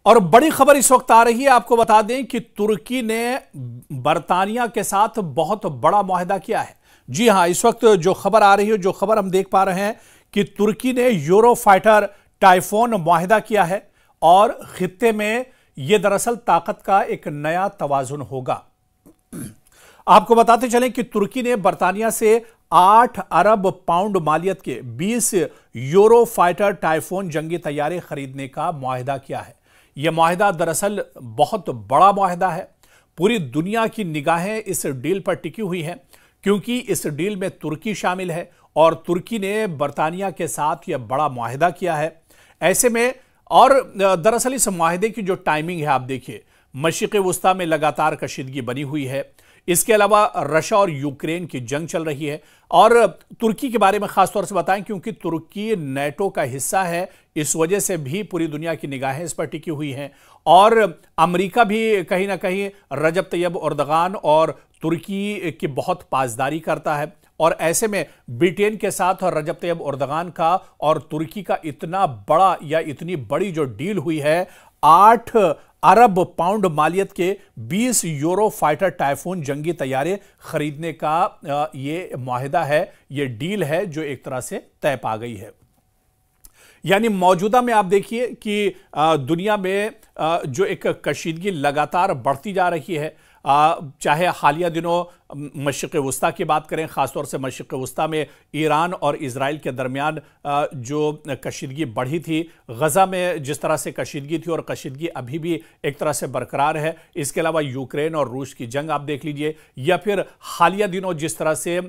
और बड़ी खबर इस वक्त आ रही है, आपको बता दें कि तुर्की ने बरतानिया के साथ बहुत बड़ा मुआहदा किया है। जी हां, इस वक्त जो खबर आ रही है, जो खबर हम देख पा रहे हैं कि तुर्की ने यूरोफाइटर टाइफून मुआहदा किया है और खित्ते में यह दरअसल ताकत का एक नया तवाजुन होगा। आपको बताते चलें कि तुर्की ने बरतानिया से 8 अरब पाउंड मालियत के 20 यूरोफाइटर टाइफून जंगी तैयारे खरीदने का मुआहदा किया है। यह मुआहदा दरअसल बहुत बड़ा मुआहदा है। पूरी दुनिया की निगाहें इस डील पर टिकी हुई हैं क्योंकि इस डील में तुर्की शामिल है और तुर्की ने बरतानिया के साथ यह बड़ा मुआहदा किया है। ऐसे में और दरअसल इस मुआहदे की जो टाइमिंग है, आप देखिए, मशरिक़ वुस्ता में लगातार कशीदगी बनी हुई है। इसके अलावा रशिया और यूक्रेन की जंग चल रही है और तुर्की के बारे में खासतौर से बताएं क्योंकि तुर्की नेटो का हिस्सा है, इस वजह से भी पूरी दुनिया की निगाहें इस पर टिकी हुई हैं। और अमेरिका भी कहीं ना कहीं रजब तैयब एर्दोगान और तुर्की की बहुत पासदारी करता है और ऐसे में ब्रिटेन के साथ और रजब तैयब एर्दोगान का और तुर्की का इतना बड़ा या इतनी बड़ी जो डील हुई है, 8 अरब पाउंड मालियत के 20 यूरो फाइटर टाइफून जंगी तैयारे खरीदने का ये मुआहदा है, ये डील है जो एक तरह से तय पा गई है। यानी मौजूदा में आप देखिए कि दुनिया में जो एक कशीदगी लगातार बढ़ती जा रही है, चाहे हालिया दिनों मशरिक़ वुस्ता की बात करें, ख़ासतौर से मशरिक़ वुस्ता में ईरान और इजराइल के दरमियान जो कशीदगी बढ़ी थी, गज़ा में जिस तरह से कशीदगी थी और कशीदगी अभी भी एक तरह से बरकरार है। इसके अलावा यूक्रेन और रूस की जंग आप देख लीजिए, या फिर हालिया दिनों जिस तरह से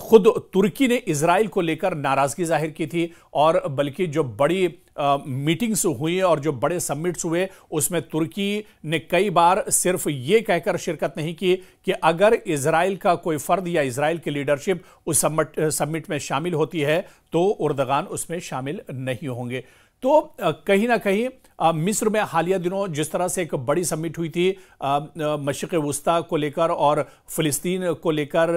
खुद तुर्की ने इजराइल को लेकर नाराजगी जाहिर की थी और बल्कि जो बड़ी मीटिंग्स हुई और जो बड़े समिट्स हुए उसमें तुर्की ने कई बार सिर्फ ये कहकर शिरकत नहीं की कि अगर इजराइल का कोई फर्द या इजराइल की लीडरशिप उस समिट में शामिल होती है तो एर्दोगान उसमें शामिल नहीं होंगे। तो कहीं ना कहीं मिस्र में हालिया दिनों जिस तरह से एक बड़ी समिट हुई थी मशरिक़ वुस्ता को लेकर और फ़िलिस्तीन को लेकर,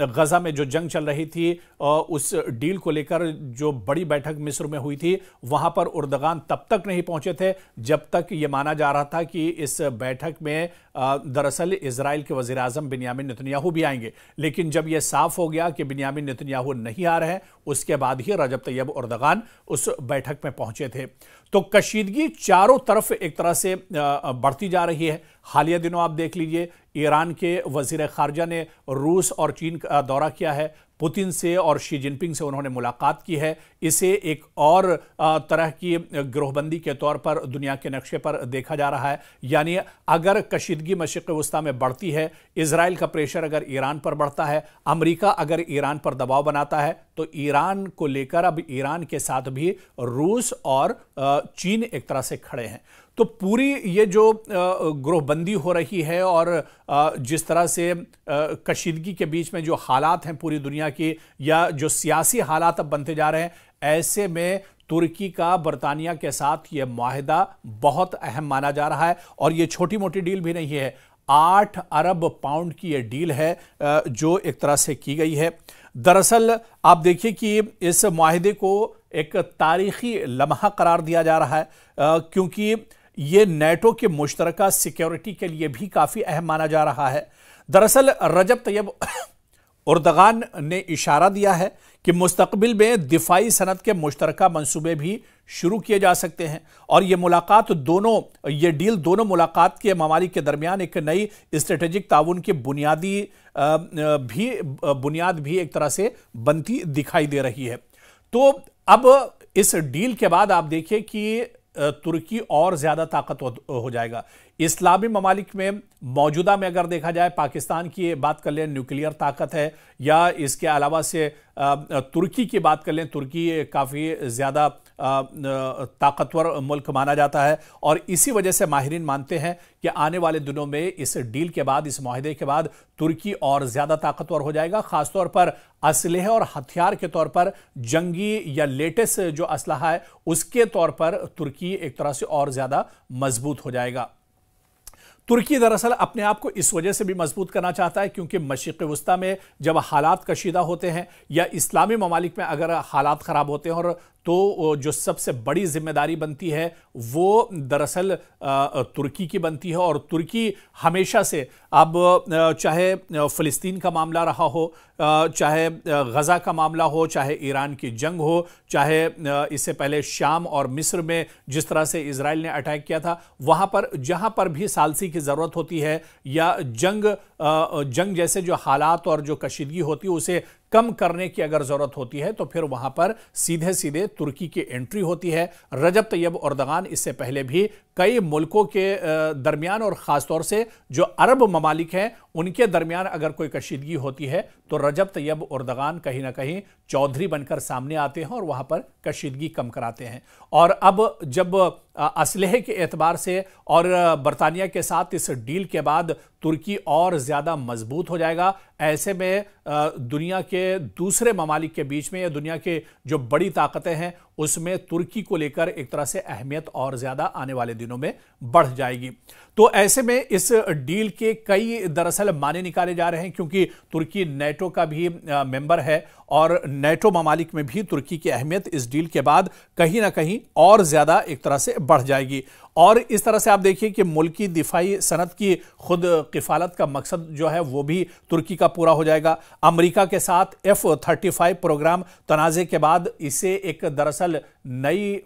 गज़ा में जो जंग चल रही थी उस डील को लेकर जो बड़ी बैठक मिस्र में हुई थी, वहां पर एर्दोगान तब तक नहीं पहुंचे थे जब तक ये माना जा रहा था कि इस बैठक में दरअसल इजराइल के वज़ीर आज़म बिन्यामिन नेतन्याहू भी आएंगे। लेकिन जब यह साफ हो गया कि बिन्यामिन नेतन्याहू नहीं आ रहे हैं, उसके बाद ही रजब तैयब एर्दोगान उस बैठक में पहुंचे थे। तो कशीदगी चारों तरफ एक तरह से बढ़ती जा रही है। हालिया दिनों आप देख लीजिए, ईरान के वजीर खारजा ने रूस और चीन का दौरा किया है, पुतिन से और शी जिनपिंग से उन्होंने मुलाकात की है। इसे एक और तरह की गिरोहबंदी के तौर पर दुनिया के नक्शे पर देखा जा रहा है। यानी अगर कशीदगी मशरिक़ वुस्ता में बढ़ती है, इजराइल का प्रेशर अगर ईरान पर बढ़ता है, अमेरिका अगर ईरान पर दबाव बनाता है, तो ईरान को लेकर अब ईरान के साथ भी रूस और चीन एक तरह से खड़े हैं। तो पूरी ये जो ग्रोहबंदी हो रही है और जिस तरह से कशीदगी के बीच में जो हालात हैं पूरी दुनिया की, या जो सियासी हालात अब बनते जा रहे हैं, ऐसे में तुर्की का बरतानिया के साथ ये मुआहदा बहुत अहम माना जा रहा है। और ये छोटी मोटी डील भी नहीं है, 8 अरब पाउंड की ये डील है जो एक तरह से की गई है। दरअसल आप देखिए कि इस मुआहदे को एक तारीखी लम्हा करार दिया जा रहा है क्योंकि ये नेटो के मुश्तरका सिक्योरिटी के लिए भी काफी अहम माना जा रहा है। दरअसल रजब तैयब एर्दोगान ने इशारा दिया है कि मुस्तकबिल में दिफाई सनत के मुश्तरका मंसूबे भी शुरू किए जा सकते हैं और ये डील दोनों मुलाकात के ममालिक के दरमियान एक नई स्ट्रेटेजिक ताउन की बुनियाद भी एक तरह से बनती दिखाई दे रही है। तो अब इस डील के बाद आप देखिए कि तुर्की और ज्यादा ताकतवर हो जाएगा। इस्लामी ममालिक में मौजूदा में अगर देखा जाए, पाकिस्तान की बात कर लें, न्यूक्लियर ताकत है, या इसके अलावा से तुर्की की बात कर लें, तुर्की काफ़ी ज़्यादा ताकतवर मुल्क माना जाता है और इसी वजह से माहिरीन मानते हैं कि आने वाले दिनों में इस डील के बाद, इस मुआहदे के बाद तुर्की और ज़्यादा ताकतवर हो जाएगा। ख़ासतौर पर असलहे और हथियार के तौर पर, जंगी या लेटेस्ट जो असलहा है उसके तौर पर तुर्की एक तरह से और ज़्यादा मजबूत हो जाएगा। तुर्की दरअसल अपने आप को इस वजह से भी मजबूत करना चाहता है क्योंकि मशरिक़ वुस्ता में जब हालात कशीदा होते हैं या इस्लामी ममालिक में अगर हालात ख़राब होते हैं और तो जो सबसे बड़ी जिम्मेदारी बनती है वो दरअसल तुर्की की बनती है। और तुर्की हमेशा से, अब चाहे फ़िलिस्तीन का मामला रहा हो, चाहे गज़ा का मामला हो, चाहे ईरान की जंग हो, चाहे इससे पहले शाम और मिस्र में जिस तरह से इजराइल ने अटैक किया था, वहाँ पर जहाँ पर भी सालसी की ज़रूरत होती है या जंग जैसे जो हालात और जो कशीदगी होती है उसे कम करने की अगर जरूरत होती है तो फिर वहां पर सीधे सीधे तुर्की की एंट्री होती है। रजब तैयब एर्दोगान इससे पहले भी कई मुल्कों के दरमियान और ख़ासतौर से जो अरब ममालिक हैं उनके दरमियान अगर कोई कशीदगी होती है तो रजब तैयब एर्दोगान कहीं ना कहीं चौधरी बनकर सामने आते हैं और वहां पर कशीदगी कम कराते हैं। और अब जब असलहे के एतबार से और बरतानिया के साथ इस डील के बाद तुर्की और ज़्यादा मजबूत हो जाएगा, ऐसे में दुनिया के दूसरे ममालिक के बीच में या दुनिया के जो बड़ी ताकतें हैं उसमें तुर्की को लेकर एक तरह से अहमियत और ज़्यादा आने वाले दिनों में बढ़ जाएगी। तो ऐसे में इस डील के कई दरअसल माने निकाले जा रहे हैं, क्योंकि तुर्की नेटो का भी मेंबर है और नेटो ममालिक में भी तुर्की की अहमियत इस डील के बाद कहीं ना कहीं और ज़्यादा एक तरह से बढ़ जाएगी। और इस तरह से आप देखिए कि मुल्की दिफाई सनत की खुद किफालत का मकसद जो है वो भी तुर्की का पूरा हो जाएगा। अमेरिका के साथ F-35 प्रोग्राम तनाज़े के बाद इसे एक दरअसल नई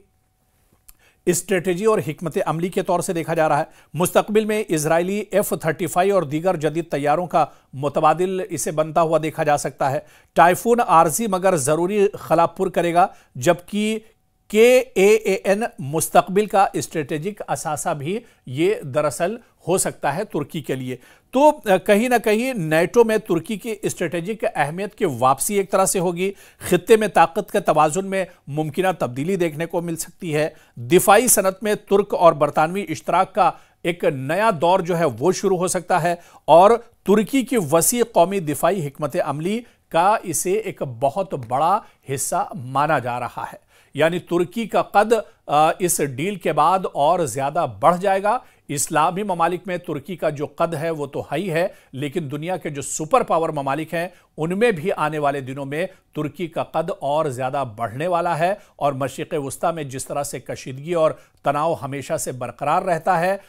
स्ट्रेटेजी और हिकमत अमली के तौर से देखा जा रहा है। मुस्तकबिल में इजरायली F-35 और दीगर जदीद तैयारों का मुतबादिल इसे बनता हुआ देखा जा सकता है। टाइफून आरजी मगर ज़रूरी खलापुर करेगा, जबकि KAAN मुस्तकबिल का स्ट्रेटेजिक असासा भी ये दरअसल हो सकता है तुर्की के लिए। तो कहीं ना कहीं नेटो में तुर्की की स्ट्रेटेजिक अहमियत की वापसी एक तरह से होगी। खित्ते में ताकत के तवाजुन में मुमकिन तब्दीली देखने को मिल सकती है। दिफाई सनत में तुर्क और बरतानवी इश्तराक का एक नया दौर जो है वो शुरू हो सकता है और तुर्की की वसी कौमी दिफाई हिकमत अमली का इसे एक बहुत बड़ा हिस्सा माना जा रहा है। यानी तुर्की का कद इस डील के बाद और ज्यादा बढ़ जाएगा। इस्लामी ममालिक में तुर्की का जो कद है वो तो हाई है, लेकिन दुनिया के जो सुपर पावर ममालिक हैं उनमें भी आने वाले दिनों में तुर्की का कद और ज्यादा बढ़ने वाला है। और मशरिक़ वस्ता में जिस तरह से कशीदगी और तनाव हमेशा से बरकरार रहता है,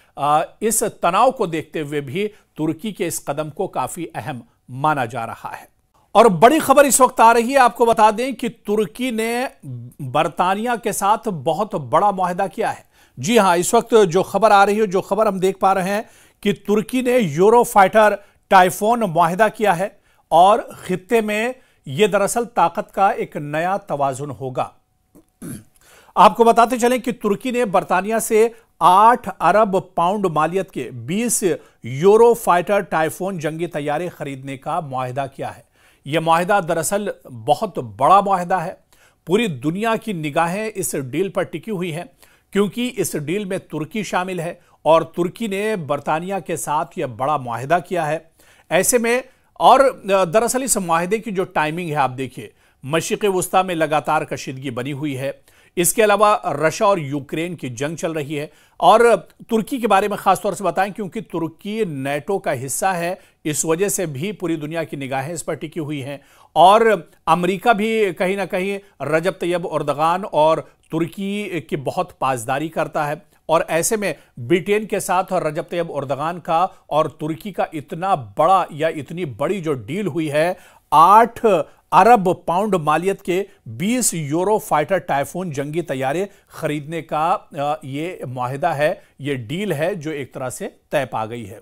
इस तनाव को देखते हुए भी तुर्की के इस कदम को काफी अहम माना जा रहा है। और बड़ी खबर इस वक्त आ रही है, आपको बता दें कि तुर्की ने बरतानिया के साथ बहुत बड़ा मुआहदा किया है। जी हां, इस वक्त जो खबर आ रही है, जो खबर हम देख पा रहे हैं कि तुर्की ने यूरोफाइटर टाइफोन मुआहदा किया है और खित्ते में यह दरअसल ताकत का एक नया तवाजुन होगा। आपको बताते चलें कि तुर्की ने बरतानिया से 8 अरब पाउंड मालियत के 20 यूरोफाइटर टाइफोन जंगी तैयारे खरीदने का मुआहदा किया है। यह मुआहदा दरअसल बहुत बड़ा मुआहदा है। पूरी दुनिया की निगाहें इस डील पर टिकी हुई हैं, क्योंकि इस डील में तुर्की शामिल है और तुर्की ने बरतानिया के साथ यह बड़ा मुआहदा किया है। ऐसे में और दरअसल इस मुआहदे की जो टाइमिंग है, आप देखिए, मशरिक़ वस्ता में लगातार कशीदगी बनी हुई है। इसके अलावा रशिया और यूक्रेन की जंग चल रही है। और तुर्की के बारे में खासतौर से बताएं, क्योंकि तुर्की नेटो का हिस्सा है, इस वजह से भी पूरी दुनिया की निगाहें इस पर टिकी हुई हैं। और अमेरिका भी कहीं ना कहीं रजब तैयब एर्दोगान और तुर्की की बहुत पासदारी करता है। और ऐसे में ब्रिटेन के साथ रजब तैयब एर्दोगान का और तुर्की का इतना बड़ा या इतनी बड़ी जो डील हुई है, 8 अरब पाउंड मालियत के 20 यूरो फाइटर टाइफून जंगी तैयारे खरीदने का ये मुआहदा है, ये डील है जो एक तरह से तय पा गई है।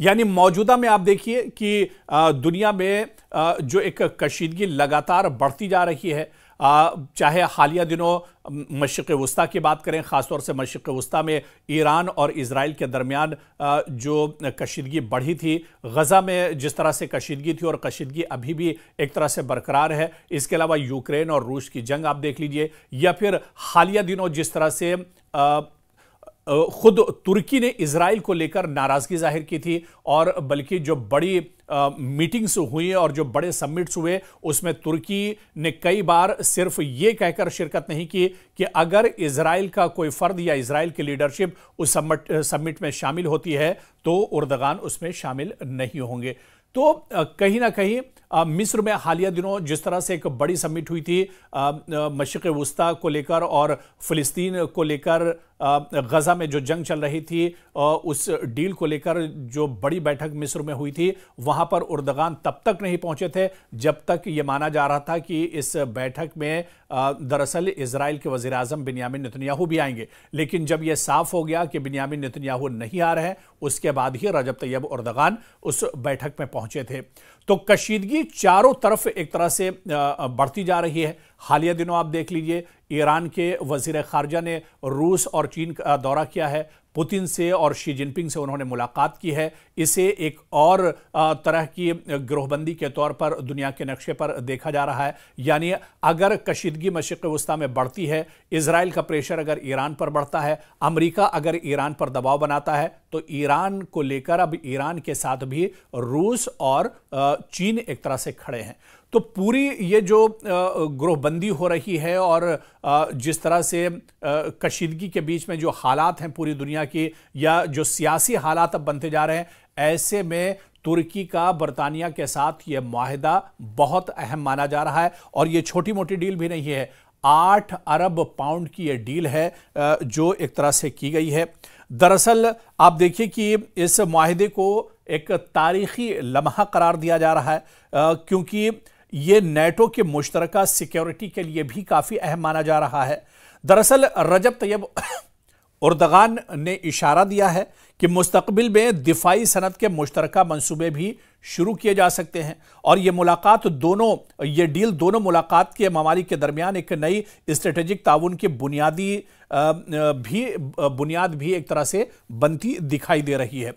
यानी मौजूदा में आप देखिए कि दुनिया में जो एक कशीदगी लगातार बढ़ती जा रही है, चाहे हालिया दिनों मशरिक़ वस्ता की बात करें, ख़ासतौर से मशरिक़ वस्ता में ईरान और इजराइल के दरमियान जो कशीदगी बढ़ी थी, गज़ा में जिस तरह से कशीदगी थी और कशीदगी अभी भी एक तरह से बरकरार है। इसके अलावा यूक्रेन और रूस की जंग आप देख लीजिए, या फिर हालिया दिनों जिस तरह से खुद तुर्की ने इजराइल को लेकर नाराजगी जाहिर की थी और बल्कि जो बड़ी मीटिंग्स हुई और जो बड़े समिट्स हुए उसमें तुर्की ने कई बार सिर्फ ये कहकर शिरकत नहीं की कि अगर इजराइल का कोई फर्द या इजराइल की लीडरशिप उस समिट में शामिल होती है तो एर्दोगान उसमें शामिल नहीं होंगे। तो कहीं ना कहीं मिस्र में हालिया दिनों जिस तरह से एक बड़ी समिट हुई थी मशरिक़ वुस्ता को लेकर और फ़िलिस्तीन को लेकर, गजा में जो जंग चल रही थी उस डील को लेकर जो बड़ी बैठक मिस्र में हुई थी, वहां पर उर्दगान तब तक नहीं पहुंचे थे जब तक ये माना जा रहा था कि इस बैठक में दरअसल इजराइल के वज़ीर आज़म बिन्यामिन नेतन्याहू भी आएंगे। लेकिन जब यह साफ हो गया कि बिन्यामिन नेतन्याहू नहीं आ रहे हैं, उसके बाद ही रजब तैयब उर्दगान उस बैठक में पहुंचे थे। तो कशीदगी चारों तरफ एक तरह से बढ़ती जा रही है। हालिया दिनों आप देख लीजिए, ईरान के वजीर खारजा ने रूस और चीन का दौरा किया है, पुतिन से और शी जिनपिंग से उन्होंने मुलाकात की है। इसे एक और तरह की गिरोहबंदी के तौर पर दुनिया के नक्शे पर देखा जा रहा है। यानी अगर कशीदगी मशरिक़ वुस्ता में बढ़ती है, इजराइल का प्रेशर अगर ईरान पर बढ़ता है, अमेरिका अगर ईरान पर दबाव बनाता है, तो ईरान को लेकर अब ईरान के साथ भी रूस और चीन एक तरह से खड़े हैं। तो पूरी ये जो गिरोहबंदी हो रही है और जिस तरह से कशीदगी के बीच में जो हालात हैं पूरी दुनिया की, या जो सियासी हालात अब बनते जा रहे हैं, ऐसे में तुर्की का बरतानिया के साथ ये मुआहिदा बहुत अहम माना जा रहा है। और ये छोटी मोटी डील भी नहीं है, 8 अरब पाउंड की ये डील है जो एक तरह से की गई है। दरअसल आप देखिए कि इस मुआहिदे को एक तारीखी लम्हा करार दिया जा रहा है, क्योंकि ये नेटो के मुश्तरका सिक्योरिटी के लिए भी काफ़ी अहम माना जा रहा है। दरअसल रजब तैयब उर्दगान ने इशारा दिया है कि मुस्तकबिल में दिफाई सनत के मुश्तरका मंसूबे भी शुरू किए जा सकते हैं, और ये डील दोनों मुलाकात के ममालिक के दरमियान एक नई स्ट्रेटेजिक ताउन की बुनियाद भी एक तरह से बनती दिखाई दे रही है।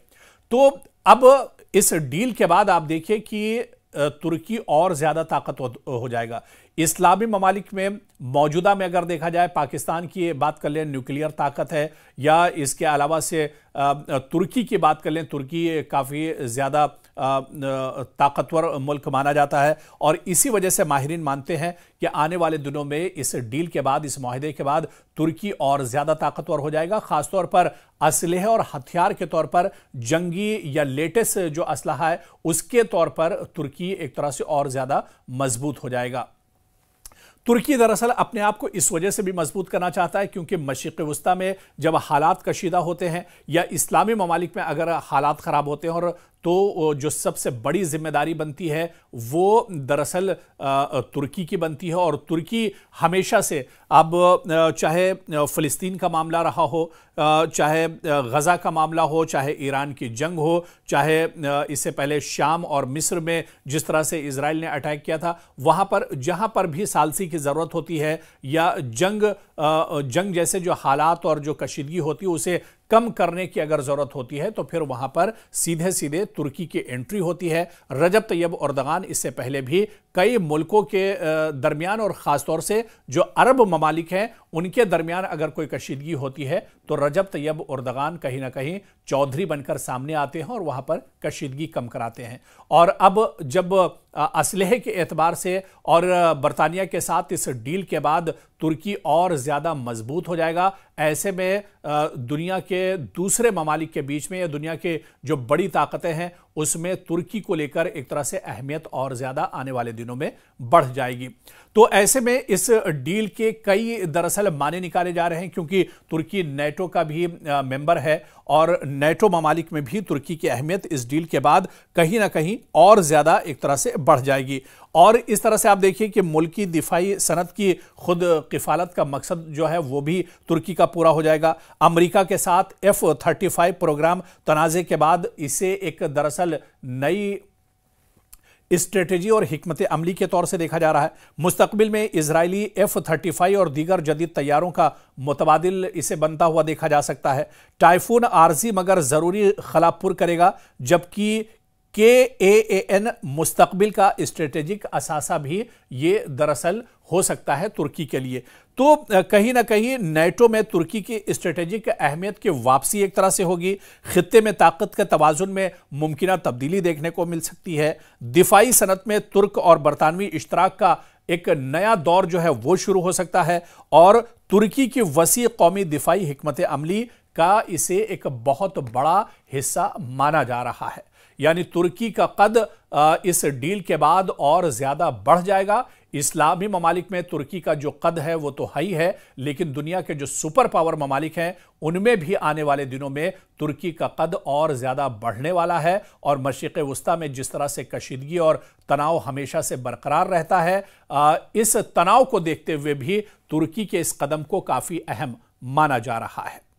तो अब इस डील के बाद आप देखिए कि तुर्की और ज्यादा ताकतवर हो जाएगा। इस्लामी ममालिक में मौजूदा में अगर देखा जाए, पाकिस्तान की बात कर लें, न्यूक्लियर ताकत है, या इसके अलावा से तुर्की की बात कर लें, तुर्की काफ़ी ज़्यादा ताकतवर मुल्क माना जाता है। और इसी वजह से माहिरीन मानते हैं कि आने वाले दिनों में इस डील के बाद, इस मुआहिदे के बाद तुर्की और ज़्यादा ताकतवर हो जाएगा, ख़ासतौर पर असलहे और हथियार के तौर पर, जंगी या लेटेस्ट जो असलहा है उसके तौर पर तुर्की एक तरह से और ज़्यादा मजबूत हो जाएगा। तुर्की दरअसल अपने आप को इस वजह से भी मजबूत करना चाहता है क्योंकि मशरिक़ वुस्ता में जब हालात कशीदा होते हैं, या इस्लामी ममालिक में अगर हालात ख़राब होते हैं, और तो जो सबसे बड़ी जिम्मेदारी बनती है वो दरअसल तुर्की की बनती है। और तुर्की हमेशा से, अब चाहे फ़िलिस्तीन का मामला रहा हो, चाहे गज़ा का मामला हो, चाहे ईरान की जंग हो, चाहे इससे पहले शाम और मिस्र में जिस तरह से इजराइल ने अटैक किया था, वहाँ पर जहाँ पर भी सालसी की ज़रूरत होती है, या जंग जैसे जो हालात और जो कशीदगी होती है उसे कम करने की अगर जरूरत होती है, तो फिर वहां पर सीधे सीधे तुर्की की एंट्री होती है। रजब तैयब उर्दगान इससे पहले भी कई मुल्कों के दरमियान, और ख़ासतौर से जो अरब ममालिक हैं उनके दरमियान अगर कोई कशीदगी होती है, तो रजब तैयब उर्दगान कहीं ना कहीं चौधरी बनकर सामने आते हैं और वहां पर कशीदगी कम कराते हैं। और अब जब असलहे के एतबार से और बरतानिया के साथ इस डील के बाद तुर्की और ज़्यादा मजबूत हो जाएगा, ऐसे में दुनिया के दूसरे ममालिक के बीच में, या दुनिया के जो बड़ी ताकतें हैं उसमें तुर्की को लेकर एक तरह से अहमियत और ज़्यादा आने वाले दिनों में बढ़ जाएगी। तो ऐसे में इस डील के कई दरअसल माने निकाले जा रहे हैं, क्योंकि तुर्की नेटो का भी मेंबर है, और नेटो ममालिक में भी तुर्की की अहमियत इस डील के बाद कहीं ना कहीं और ज़्यादा एक तरह से बढ़ जाएगी। और इस तरह से आप देखिए कि मुल्की दिफाई सनत की खुद किफ़ालत का मकसद जो है वो भी तुर्की का पूरा हो जाएगा। अमेरिका के साथ F-35 प्रोग्राम तनाज़े के बाद इसे एक दरअसल नई स्ट्रेटेजी और हिकमत अमली के तौर से देखा जा रहा है। मुस्तकबिल में इजरायली F-35 और दीगर जदीद तैयारों का मुतबादिल इसे बनता हुआ देखा जा सकता है। टाइफून आर्जी मगर ज़रूरी खलापुर करेगा, जबकि KAAN मुस्तकबिल का स्ट्रेटेजिक असासा भी ये दरअसल हो सकता है तुर्की के लिए। तो कहीं ना कहीं नेटो में तुर्की की स्ट्रेटेजिक अहमियत की वापसी एक तरह से होगी। खित्ते में ताकत के तवाजुन में मुमकिन तब्दीली देखने को मिल सकती है। दिफाई सनत में तुर्क और बरतानवी इश्तराक का एक नया दौर जो है वो शुरू हो सकता है, और तुर्की की वसी कौमी दिफाई हिकमत अमली का इसे एक बहुत बड़ा हिस्सा माना जा रहा है। यानी तुर्की का कद इस डील के बाद और ज्यादा बढ़ जाएगा। इस्लामी ममालिक में तुर्की का जो कद है वो तो है ही है, लेकिन दुनिया के जो सुपर पावर ममालिक हैं उनमें भी आने वाले दिनों में तुर्की का कद और ज्यादा बढ़ने वाला है। और मशरिक़ वुस्ता में जिस तरह से कशीदगी और तनाव हमेशा से बरकरार रहता है, इस तनाव को देखते हुए भी तुर्की के इस कदम को काफी अहम माना जा रहा है।